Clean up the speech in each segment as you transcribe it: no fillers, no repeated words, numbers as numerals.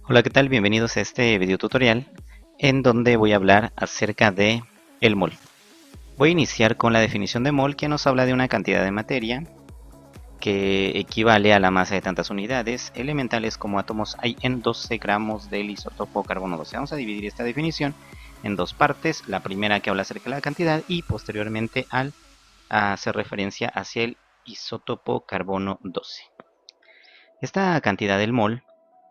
Hola, ¿qué tal? Bienvenidos a este video tutorial en donde voy a hablar acerca de el mol. Voy a iniciar con la definición de mol, que nos habla de una cantidad de materia que equivale a la masa de tantas unidades elementales como átomos hay en 12 gramos del isótopo carbono 12. Vamos a dividir esta definición en dos partes, la primera que habla acerca de la cantidad y posteriormente al hacer referencia hacia el isótopo carbono 12. Esta cantidad del mol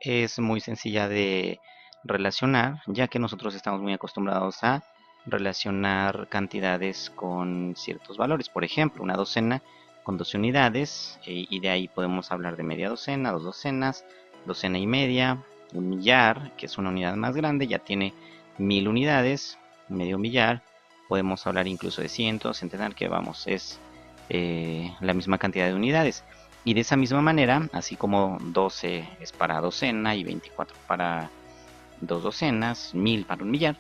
es muy sencilla de relacionar, ya que nosotros estamos muy acostumbrados a relacionar cantidades con ciertos valores. Por ejemplo, una docena con 12 unidades, y de ahí podemos hablar de media docena, dos docenas, docena y media, un millar, que es una unidad más grande, ya tiene 1000 unidades, medio millar. Podemos hablar incluso de cientos, centenar, que vamos, es la misma cantidad de unidades. Y de esa misma manera, así como 12 es para docena y 24 para dos docenas, 1000 para un millar,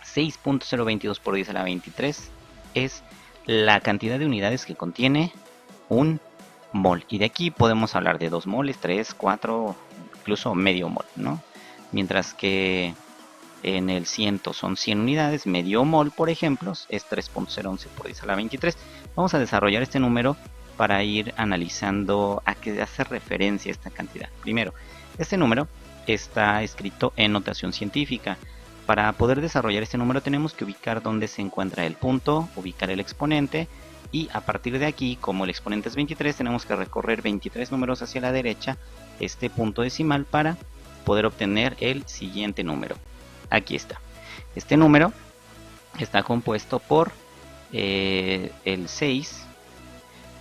6.022 por 10 a la 23 es la cantidad de unidades que contiene un mol. Y de aquí podemos hablar de 2 moles, 3, 4, incluso medio mol, ¿no? Mientras que en el ciento son 100 unidades, medio mol, por ejemplo, es 3.011 por 10 a la 23. Vamos a desarrollar este número para ir analizando a qué hace referencia esta cantidad. Primero, este número está escrito en notación científica. Para poder desarrollar este número tenemos que ubicar dónde se encuentra el punto, ubicar el exponente, y a partir de aquí, como el exponente es 23, tenemos que recorrer 23 números hacia la derecha, este punto decimal, para poder obtener el siguiente número. Aquí está. Este número está compuesto por el 6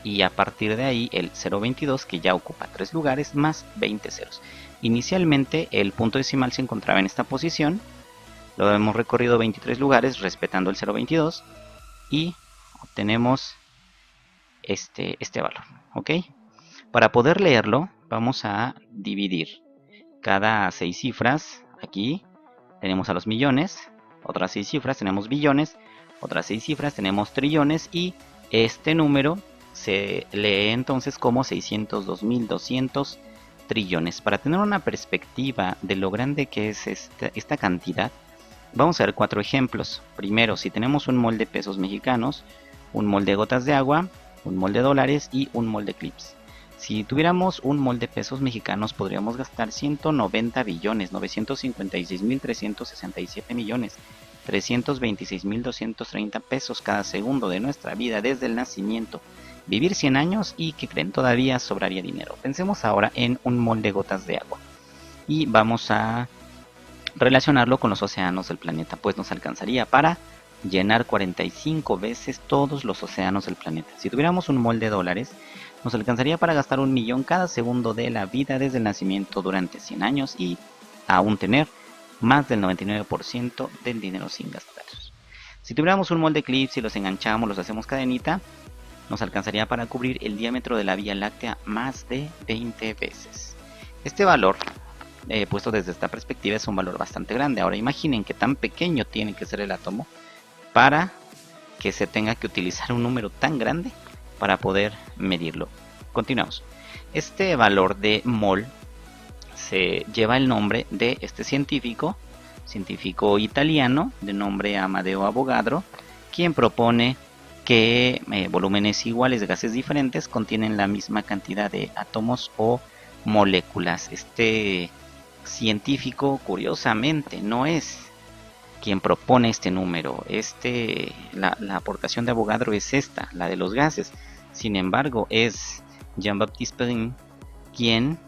y a partir de ahí el 0.22, que ya ocupa 3 lugares, más 20 ceros. Inicialmente el punto decimal se encontraba en esta posición, lo hemos recorrido 23 lugares respetando el 0.22 y obtenemos este valor, ¿ok? Para poder leerlo vamos a dividir cada 6 cifras. Aquí tenemos a los millones, otras 6 cifras tenemos billones, otras 6 cifras tenemos trillones, y este número se lee entonces como 602.200 trillones. Para tener una perspectiva de lo grande que es esta cantidad, vamos a ver 4 ejemplos. Primero, si tenemos un mol de pesos mexicanos, un mol de gotas de agua, un mol de dólares y un mol de clips. Si tuviéramos un mol de pesos mexicanos, podríamos gastar 190 billones, 956.367 millones, 326.230 pesos cada segundo de nuestra vida desde el nacimiento. Vivir 100 años y, ¿qué creen? Todavía sobraría dinero. Pensemos ahora en un mol de gotas de agua y vamos a relacionarlo con los océanos del planeta, pues nos alcanzaría para llenar 45 veces todos los océanos del planeta. Si tuviéramos un mol de dólares, nos alcanzaría para gastar 1.000.000 cada segundo de la vida desde el nacimiento durante 100 años y aún tener más del 99% del dinero sin gastar. Si tuviéramos un mol de clips y los enganchamos, los hacemos cadenita, nos alcanzaría para cubrir el diámetro de la Vía Láctea más de 20 veces. Este valor, puesto desde esta perspectiva, es un valor bastante grande. Ahora imaginen qué tan pequeño tiene que ser el átomo para que se tenga que utilizar un número tan grande para poder medirlo. Continuamos. Este valor de mol se lleva el nombre de este científico italiano de nombre Amadeo Avogadro, quien propone que volúmenes iguales de gases diferentes contienen la misma cantidad de átomos o moléculas. Este científico, curiosamente, no es quien propone este número. La aportación de Avogadro es esta, la de los gases. Sin embargo, es Jean-Baptiste Perrin quien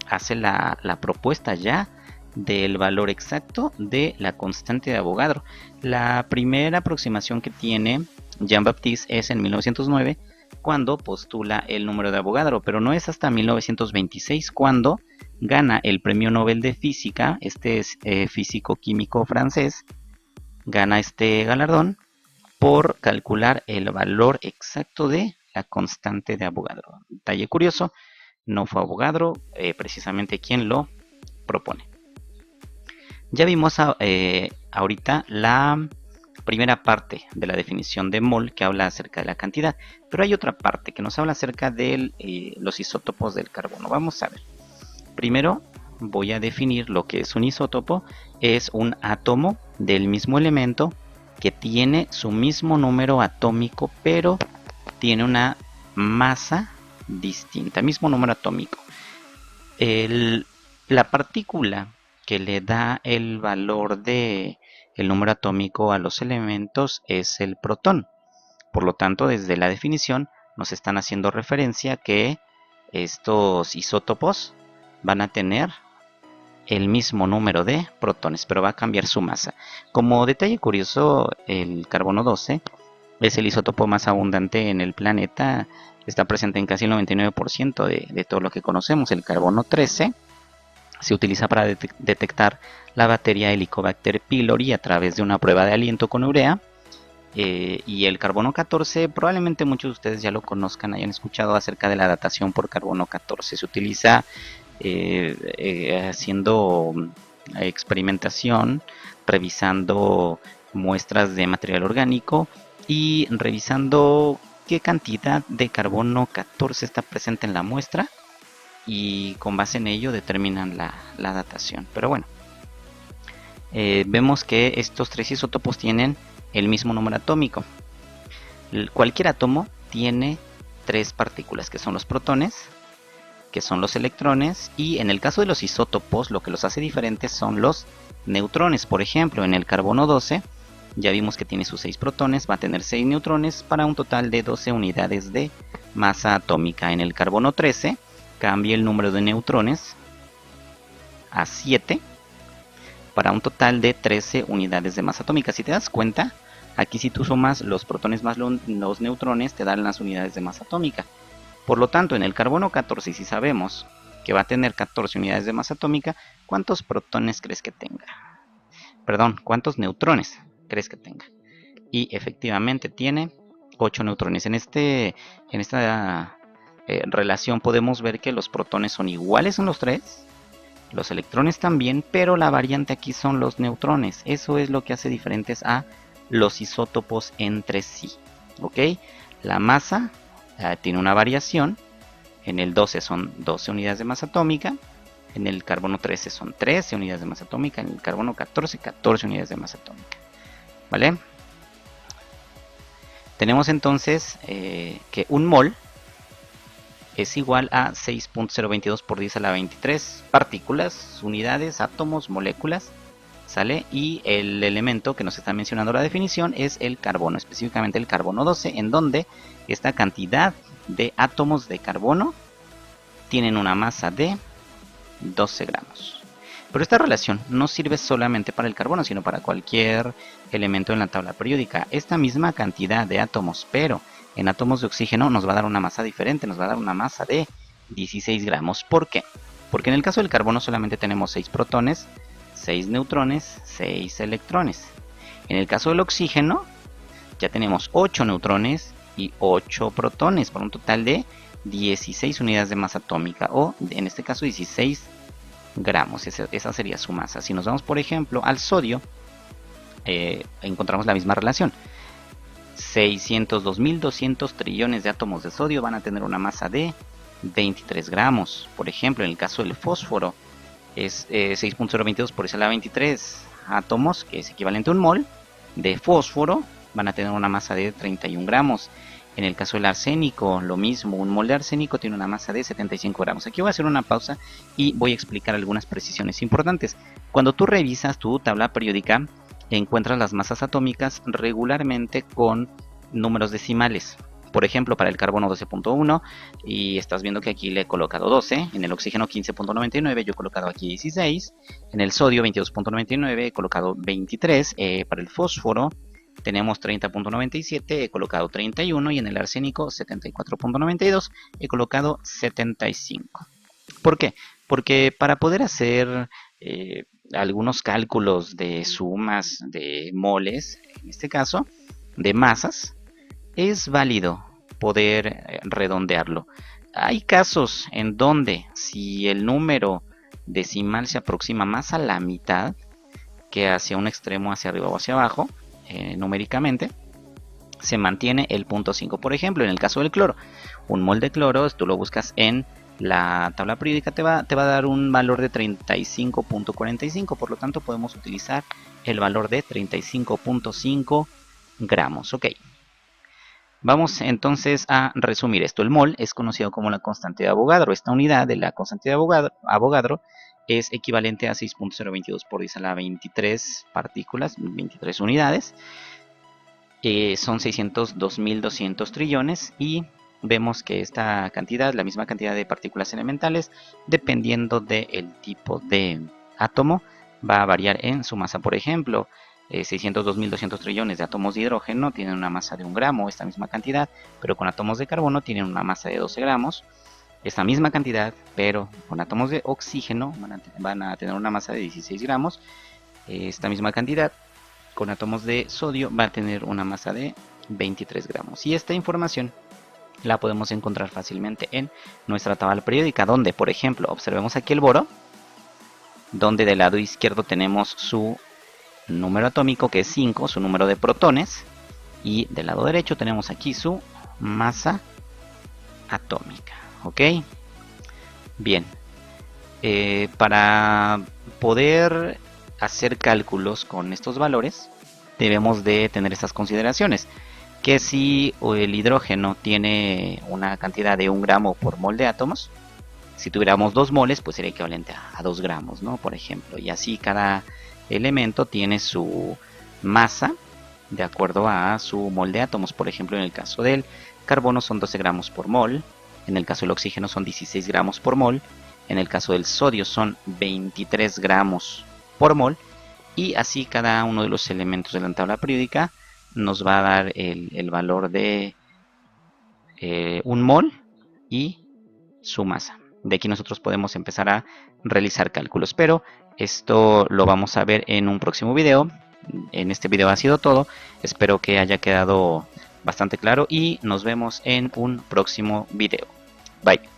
hace la propuesta ya del valor exacto de la constante de Avogadro. La primera aproximación que tiene Jean-Baptiste es en 1909, cuando postula el número de Avogadro, pero no es hasta 1926 cuando gana el premio Nobel de Física. Este es físico químico francés, gana este galardón por calcular el valor exacto de la constante de Avogadro. Detalle curioso, no fue Avogadro precisamente quien lo propone. Ya vimos ahorita la primera parte de la definición de mol, que habla acerca de la cantidad, pero hay otra parte que nos habla acerca de los isótopos del carbono. Vamos a ver. Primero voy a definir lo que es un isótopo. Es un átomo del mismo elemento que tiene su mismo número atómico, pero tiene una masa distinta, mismo número atómico. La partícula que le da el valor de el número atómico a los elementos es el protón. Por lo tanto, desde la definición nos están haciendo referencia que estos isótopos van a tener el mismo número de protones, pero va a cambiar su masa. Como detalle curioso, el carbono 12 es el isótopo más abundante en el planeta. Está presente en casi el 99% de todo lo que conocemos. El carbono 13 se utiliza para detectar la bacteria Helicobacter pylori a través de una prueba de aliento con urea. Y el carbono 14, probablemente muchos de ustedes ya lo conozcan, hayan escuchado acerca de la datación por carbono 14. Se utiliza haciendo experimentación, revisando muestras de material orgánico y revisando qué cantidad de carbono 14 está presente en la muestra, y con base en ello determinan la datación. Pero bueno, vemos que estos tres isótopos tienen el mismo número atómico. Cualquier átomo tiene tres partículas, que son los protones, que son los electrones, y en el caso de los isótopos lo que los hace diferentes son los neutrones. Por ejemplo, en el carbono 12 ya vimos que tiene sus 6 protones, va a tener 6 neutrones para un total de 12 unidades de masa atómica. En el carbono 13 cambia el número de neutrones a 7 para un total de 13 unidades de masa atómica. Si te das cuenta, aquí si tú sumas los protones más los neutrones te dan las unidades de masa atómica. Por lo tanto, en el carbono 14, si sabemos que va a tener 14 unidades de masa atómica, ¿cuántos protones crees que tenga? Perdón, ¿cuántos neutrones crees que tenga? Y efectivamente tiene 8 neutrones. En esta relación podemos ver que los protones son iguales en los tres, los electrones también, pero la variante aquí son los neutrones. Eso es lo que hace diferentes a los isótopos entre sí. ¿Ok? La masa tiene una variación. En el 12 son 12 unidades de masa atómica. En el carbono 13 son 13 unidades de masa atómica. En el carbono 14, 14 unidades de masa atómica. ¿Vale? Tenemos entonces que un mol es igual a 6.022 por 10 a la 23 partículas, unidades, átomos, moléculas, ¿sale? Y el elemento que nos está mencionando la definición es el carbono, específicamente el carbono 12, en donde esta cantidad de átomos de carbono tienen una masa de 12 gramos. Pero esta relación no sirve solamente para el carbono, sino para cualquier elemento en la tabla periódica. Esta misma cantidad de átomos, pero en átomos de oxígeno, nos va a dar una masa diferente, nos va a dar una masa de 16 gramos. ¿Por qué? Porque en el caso del carbono solamente tenemos 6 protones, 6 neutrones, 6 electrones. En el caso del oxígeno ya tenemos 8 neutrones y 8 protones, por un total de 16 unidades de masa atómica, o en este caso 16 gramos. Esa sería su masa. Si nos vamos, por ejemplo, al sodio, encontramos la misma relación. 602.200 trillones de átomos de sodio van a tener una masa de 23 gramos. Por ejemplo, en el caso del fósforo es 6.022 por 10 a la 23 átomos, que es equivalente a un mol de fósforo, van a tener una masa de 31 gramos. En el caso del arsénico, lo mismo, un mol de arsénico tiene una masa de 75 gramos. Aquí voy a hacer una pausa y voy a explicar algunas precisiones importantes. Cuando tú revisas tu tabla periódica, encuentras las masas atómicas regularmente con números decimales. Por ejemplo, para el carbono 12.1, y estás viendo que aquí le he colocado 12, en el oxígeno 15.99, yo he colocado aquí 16, en el sodio 22.99, he colocado 23, para el fósforo tenemos 30.97, he colocado 31, y en el arsénico 74.92, he colocado 75. ¿Por qué? Porque para poder hacer algunos cálculos de sumas de moles, en este caso, de masas, es válido poder redondearlo. Hay casos en donde si el número decimal se aproxima más a la mitad que hacia un extremo, hacia arriba o hacia abajo, numéricamente, se mantiene el 0.5. Por ejemplo, en el caso del cloro, un mol de cloro, tú lo buscas en la tabla periódica te va a dar un valor de 35.45, por lo tanto podemos utilizar el valor de 35.5 gramos. Ok. Vamos entonces a resumir esto. El mol es conocido como la constante de Avogadro. Esta unidad de la constante de Avogadro es equivalente a 6.022 por 10 a la 23 partículas, 23 unidades. Son 602.200 trillones y vemos que esta cantidad, la misma cantidad de partículas elementales, dependiendo del tipo de átomo, va a variar en su masa. Por ejemplo, 602.200 trillones de átomos de hidrógeno tienen una masa de 1 gramo, esta misma cantidad, pero con átomos de carbono tienen una masa de 12 gramos. Esta misma cantidad, pero con átomos de oxígeno van a tener una masa de 16 gramos. Esta misma cantidad con átomos de sodio va a tener una masa de 23 gramos. Y esta información la podemos encontrar fácilmente en nuestra tabla periódica, donde, por ejemplo, observemos aquí el boro, donde del lado izquierdo tenemos su número atómico, que es 5, su número de protones, y del lado derecho tenemos aquí su masa atómica. ¿Ok? Bien. Para poder hacer cálculos con estos valores, debemos de tener estas consideraciones. Que si el hidrógeno tiene una cantidad de 1 gramo por mol de átomos, si tuviéramos 2 moles, pues sería equivalente a 2 gramos, ¿no? Por ejemplo. Y así cada elemento tiene su masa de acuerdo a su mol de átomos. Por ejemplo, en el caso del carbono son 12 gramos por mol. En el caso del oxígeno son 16 gramos por mol. En el caso del sodio son 23 gramos por mol. Y así cada uno de los elementos de la tabla periódica nos va a dar el valor de 1 mol y su masa. De aquí nosotros podemos empezar a realizar cálculos, pero esto lo vamos a ver en un próximo video. En este video ha sido todo. Espero que haya quedado bastante claro y nos vemos en un próximo video. Bye.